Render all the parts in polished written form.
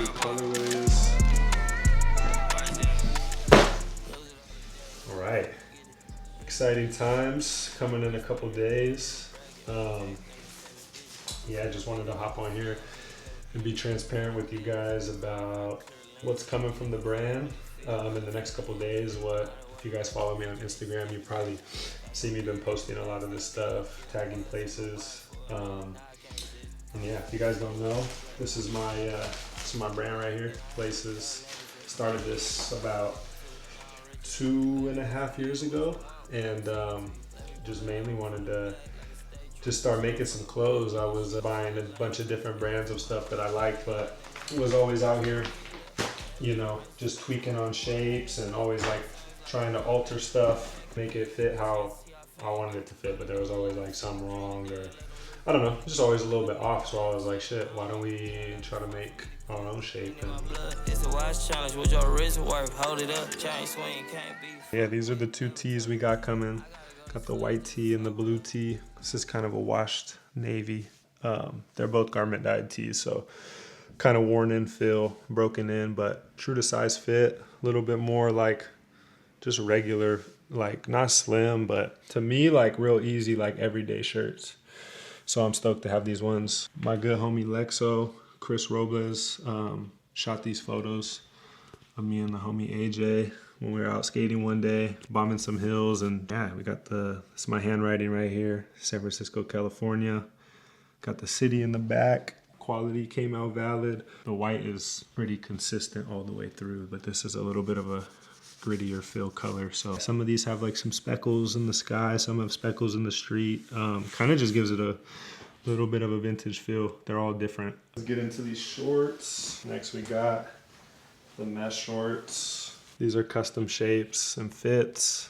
new colorways. All right, exciting times coming in a couple days. Yeah, I just wanted to hop on here and be transparent with you guys about what's coming from the brand in the next couple days. If you guys follow me on Instagram, you probably see me been posting a lot of this stuff, tagging places. And yeah, if you guys don't know, this is my brand right here, Places. Started this about 2.5 years ago, and just mainly wanted to just start making some clothes. I was buying a bunch of different brands of stuff that I liked, but was always out here, you know, just tweaking on shapes and always like trying to alter stuff, make it fit how I wanted it to fit, but there was always like something wrong, or I don't know, just always a little bit off. So I was like, shit, why don't we try to make our own shape? Yeah, these are the two tees we got coming. Got the white tee and the blue tee. This is kind of a washed navy. They're both garment dyed tees, so kind of worn in feel, broken in, but true to size fit. A little bit more like just regular, like not slim, but to me like real easy, like everyday shirts. So I'm stoked to have these ones. My good homie Lexo, Chris Robles, shot these photos of me and the homie AJ when we were out skating one day, bombing some hills. And yeah, we got it's my handwriting right here, San Francisco, California. Got the city in the back. Quality came out valid. The white is pretty consistent all the way through, but this is a little bit of a grittier feel color. So some of these have like some speckles in the sky, some have speckles in the street. Kind of just gives it a little bit of a vintage feel. They're all different. Let's get into these shorts. Next we got the mesh shorts. These are custom shapes and fits.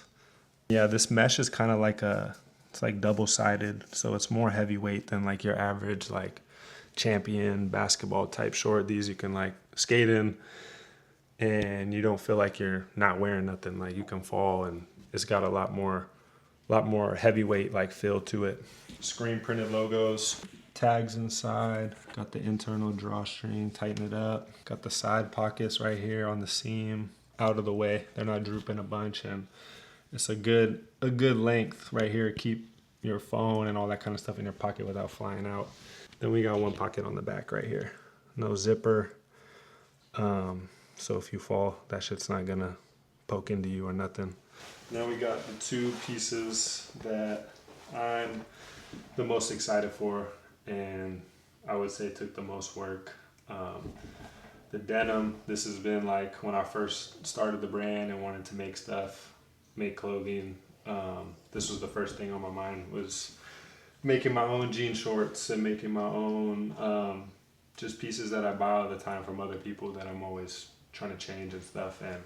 Yeah, this mesh is kind of like it's like double-sided, so it's more heavyweight than like your average like champion basketball type short. These you can like skate in and you don't feel like you're not wearing nothing. Like you can fall, and it's got a lot more heavyweight like feel to it. Screen printed logos, tags inside, got the internal drawstring, tighten it up. Got the side pockets right here on the seam, out of the way. They're not drooping a bunch, and it's a good length right here. Keep your phone and all that kind of stuff in your pocket without flying out. Then we got one pocket on the back right here. No zipper. So if you fall, that shit's not gonna poke into you or nothing. Now we got the two pieces that I'm the most excited for, and I would say took the most work. The denim, this has been like when I first started the brand and wanted to make stuff, make clothing. This was the first thing on my mind, was making my own jean shorts and making my own just pieces that I buy all the time from other people that I'm always trying to change and stuff. And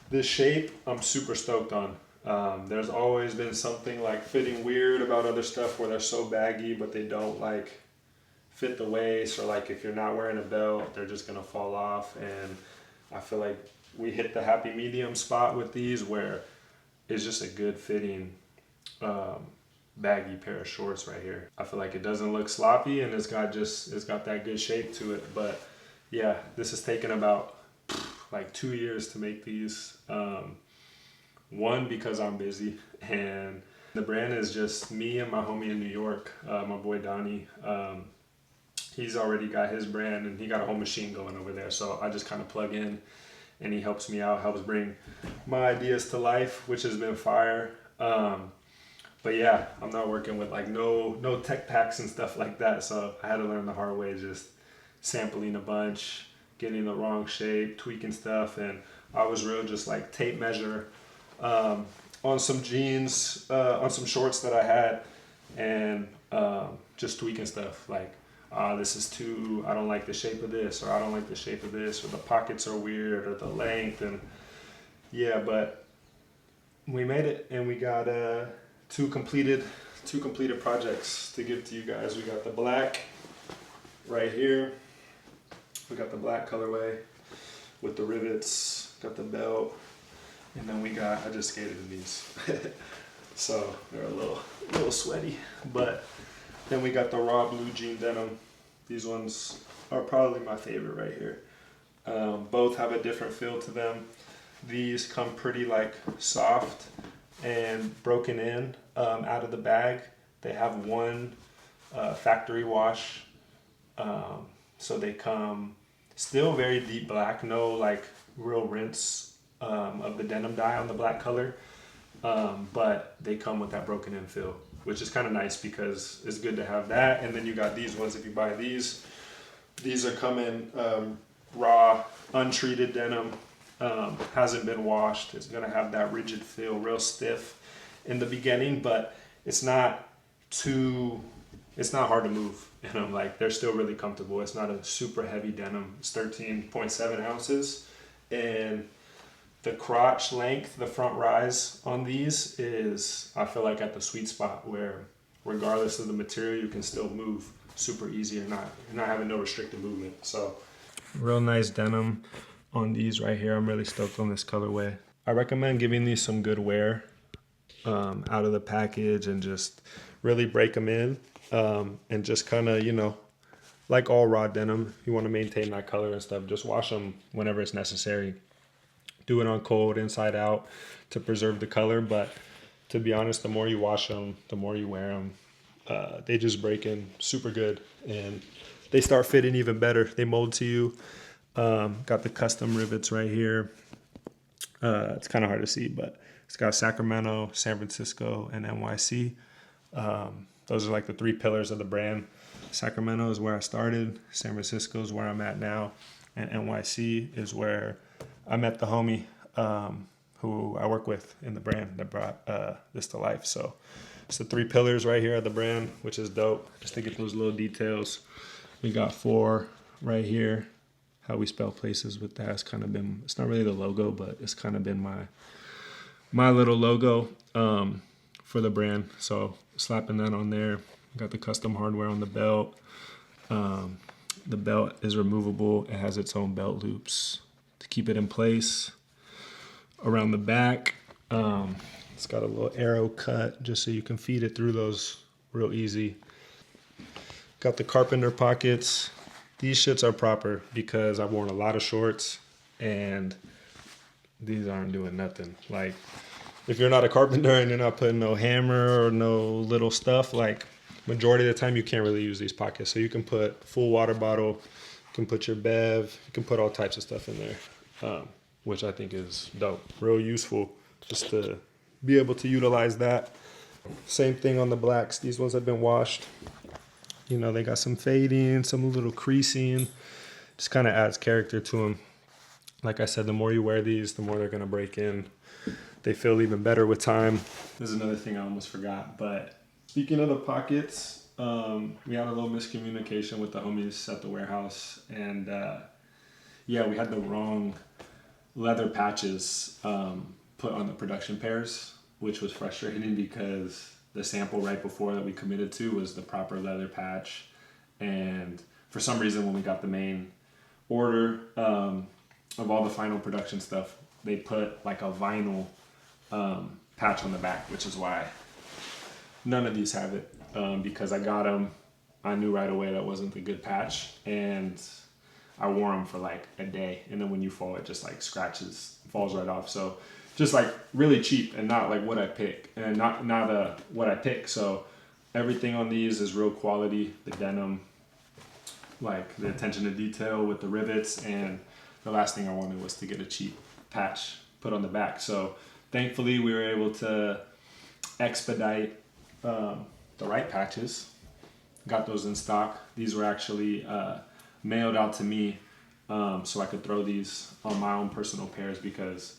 this shape I'm super stoked on. There's always been something like fitting weird about other stuff where they're so baggy but they don't like fit the waist, or like if you're not wearing a belt they're just gonna fall off. And I feel like we hit the happy medium spot with these, where it's just a good fitting baggy pair of shorts right here. I feel like it doesn't look sloppy, and it's got that good shape to it. But yeah, this has taken about like 2 years to make these. One, because I'm busy, and the brand is just me and my homie in New York, my boy Donnie. He's already got his brand and he got a whole machine going over there, so I just kind of plug in and he helps me out, helps bring my ideas to life, which has been fire. But yeah, I'm not working with like no tech packs and stuff like that, so I had to learn the hard way, just sampling a bunch, getting the wrong shape, tweaking stuff. And I was real just like tape measure on some jeans, on some shorts that I had, and just tweaking stuff like, this is too, I don't like the shape of this, or I don't like the shape of this, or the pockets are weird, or the length. And yeah, but we made it, and we got two completed projects to give to you guys. We got the black right here. We got the black colorway with the rivets, got the belt, and then I just skated in these. So they're a little sweaty, but then we got the raw blue jean denim. These ones are probably my favorite right here. Both have a different feel to them. These come pretty like soft and broken in out of the bag. They have one factory wash, so they come still very deep black, no like real rinse of the denim dye on the black color, but they come with that broken in feel, which is kind of nice because it's good to have that. And then you got these ones. If you buy these are coming raw, untreated denim, hasn't been washed. It's gonna have that rigid feel, real stiff in the beginning, but it's not hard to move. And I'm like, they're still really comfortable. It's not a super heavy denim. It's 13.7 ounces. And the crotch length, the front rise on these is, I feel like, at the sweet spot where regardless of the material, you can still move super easy. You're not having no restricted movement. So real nice denim on these right here. I'm really stoked on this colorway. I recommend giving these some good wear out of the package and just really break them in. And just kind of, like all raw denim, you want to maintain that color and stuff. Just wash them whenever it's necessary. Do it on cold, inside out, to preserve the color. But to be honest, the more you wash them, the more you wear them, they just break in super good. And they start fitting even better. They mold to you. Got the custom rivets right here. It's kind of hard to see, but it's got Sacramento, San Francisco, and NYC. Those are like the three pillars of the brand. Sacramento is where I started. San Francisco is where I'm at now. And NYC is where I met the homie who I work with in the brand that brought this to life. So it's the three pillars right here of the brand, which is dope. Just to get those little details. We got 4 right here. How we spell places with that has kind of been, it's not really the logo, but it's kind of been my little logo for the brand. So slapping that on there. Got the custom hardware on the belt. The belt is removable. It has its own belt loops to keep it in place. Around the back, it's got a little arrow cut just so you can feed it through those real easy. Got the carpenter pockets. These shits are proper because I've worn a lot of shorts and these aren't doing nothing. Like, if you're not a carpenter and you're not putting no hammer or no little stuff, like, majority of the time you can't really use these pockets. So you can put full water bottle, you can put your bev, you can put all types of stuff in there, which I think is dope. Real useful just to be able to utilize that. Same thing on the blacks. These ones have been washed. They got some fading, some little creasing. Just kind of adds character to them. Like I said, the more you wear these, the more they're going to break in. They feel even better with time. This is another thing I almost forgot. But speaking of the pockets, we had a little miscommunication with the homies at the warehouse. And we had the wrong leather patches put on the production pairs, which was frustrating because the sample right before that we committed to was the proper leather patch. And for some reason, when we got the main order of all the final production stuff, they put like a vinyl patch on the back, which is why none of these have it. Because I got them, I knew right away that wasn't the good patch, and I wore them for like a day, and then when you fall, it just like scratches, falls right off. So just like really cheap and not like what I pick, and not what I pick. So everything on these is real quality. The denim, like the attention to detail with the rivets, and the last thing I wanted was to get a cheap patch put on the back. So thankfully we were able to expedite the right patches. Got those in stock. These were actually mailed out to me so I could throw these on my own personal pairs because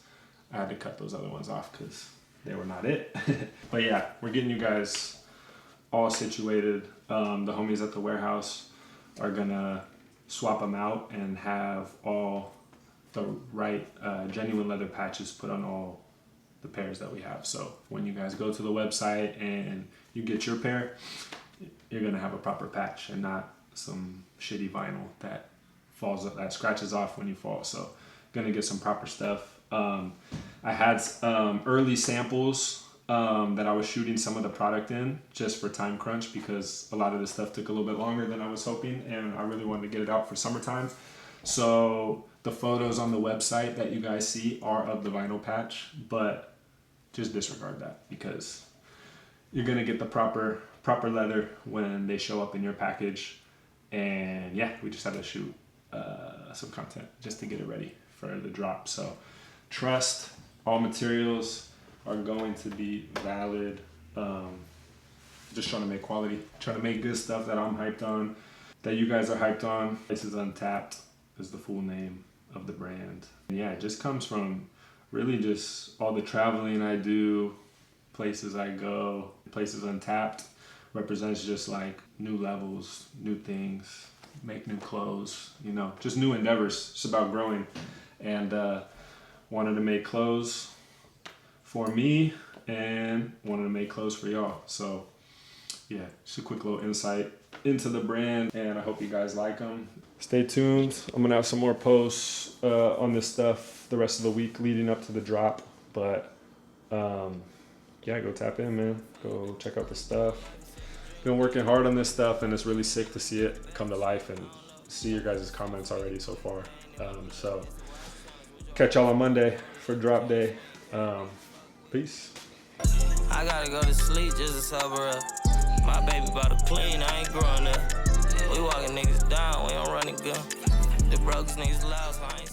I had to cut those other ones off because they were not it. But yeah, we're getting you guys all situated. The homies at the warehouse are gonna swap them out and have all the right genuine leather patches put on all the pairs that we have. So when you guys go to the website and you get your pair, you're gonna have a proper patch and not some shitty vinyl that scratches off when you fall. So gonna get some proper stuff. I had early samples that I was shooting some of the product in just for time crunch because a lot of this stuff took a little bit longer than I was hoping, and I really wanted to get it out for summertime. So the photos on the website that you guys see are of the vinyl patch, but just disregard that because you're gonna get the proper leather when they show up in your package. And yeah, we just had to shoot some content just to get it ready for the drop. So trust, all materials are going to be valid. Just trying to make quality, trying to make good stuff that I'm hyped on, that you guys are hyped on. This is Untapped is the full name of the brand. And yeah, it just comes from really just all the traveling I do, places I go. Places Untapped represents just like new levels, new things, make new clothes, you know, just new endeavors. It's about growing. And wanted to make clothes for me and wanted to make clothes for y'all. So yeah, just a quick little insight into the brand, and I hope you guys like them. Stay tuned. I'm gonna have some more posts on this stuff the rest of the week leading up to the drop. But yeah, go tap in, man. Go check out the stuff. Been working hard on this stuff, and it's really sick to see it come to life and see your guys' comments already so far. So catch y'all on Monday for drop day. Peace. I gotta go to sleep just to sober up. My baby about to clean, I ain't growing up. We walking niggas down, we don't run a gun. The broke niggas loud, so I ain't